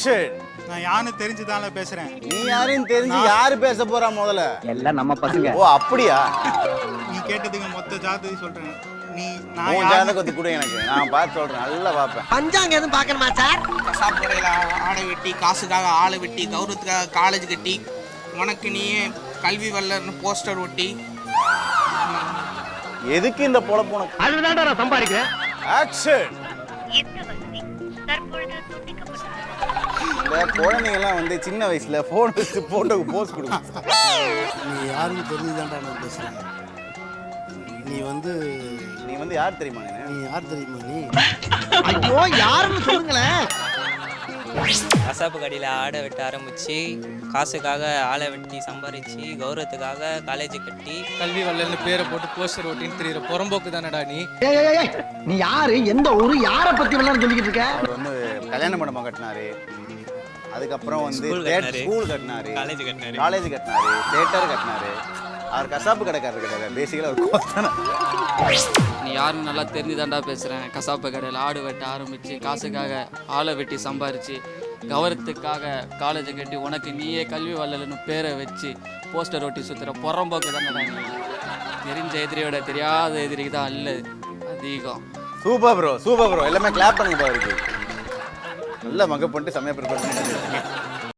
Action. நான் யாருன்னு தெரிஞ்சுதான்ல பேசுறேன். நீ யாரையும் தெரிஞ்சு யாரு பேச போறா முதல்ல? எல்லாம் நம்ம பசங்க. ஓ அப்படியா? நீ கேட்டதுக்கு மொத்த ஜாதகத்தை சொல்றேன். நீ நான் ஜாதகத்தை கூட எனக்கு நான் பார்த்து சொல்றேன். நல்லா பார்ப்பேன். பஞ்சாங்க எதுவும் பார்க்கணுமா சார்? கசாப்பு கடையில் ஆடை வெட்டி, காசுக்காக ஆளை வெட்டி, கௌரவத்துக்காக காலேஜ் கட்டி, உனக்கு நீயே கல்வி வல்லர்னு போஸ்டர் ஒட்டி. எதுக்கு இந்த பொழப்பு உனக்கு? அதுதான் நான் சம்பாதிக்கிறேன். ஆக்ஷன். இந்த குழந்தைங்கலாம் வந்து சின்ன வயசுல போன் வச்சு போட்டோக்கு போஸ் கொடுக்கும். நீ யாருன்னு தெரிஞ்சுதான்டா நான் பேசுறேன். நீ வந்து யார் தெரியுமா? நீ யார் தெரியுமா? நீ ஐயோ யாருன்னு சொல்லுங்களேன். கசாப்பு கடையில் ஆடை வெட்ட ஆரம்பித்து, காசுக்காக ஆளை வெட்டி சம்பாதிச்சு, கௌரவத்துக்காக காலேஜ் கட்டி, கல்வி வல்லல்னு பேரை போட்டு போஸ்டர் ஓட்டின்னு தெரியுற புறம்போக்கு தானடா நீ. நீ யாரு, எந்த ஊரு, யாரை பத்தி எல்லாம் சொல்லிக்கிட்டு இருக்க? அவர் வந்து கல்யாண மண்டபம் கட்டினாரு, அதுக்கப்புறம் வந்து ஸ்கூல் கட்டினாரு, காலேஜ் கட்டினாரு, தியேட்டர் கட்டினாரு. அவர் கசாப்பு கடைக்காரர் கிடையாது, பேசிக்கலாக ஒரு கோத்தான. நீ யாருன்னு நல்லா தெரிஞ்சுதான்டா பேசுகிறேன். கசாப்பு கடையில் ஆடு வெட்ட ஆரம்பித்து, காசுக்காக ஆளை வெட்டி சம்பாரித்து, கௌரவத்துக்காக காலேஜை கட்டி, உனக்கு நீயே கல்வி வல்லல்னு பேரை வச்சு போஸ்டர் ஒட்டி சுற்றுற புறம்போக்கு தானடா நீ. தெரிஞ்ச எதிரியோட தெரியாத எதிரிக்கு தான் அல்ல அதிகம். Super bro, super bro. எல்லாமே கிளாப் பண்ணுங்க பாருக்கு. நல்லா மகப் பண்ணிட்டு செம்மையாக ப்ரிப்பேர் பண்ணி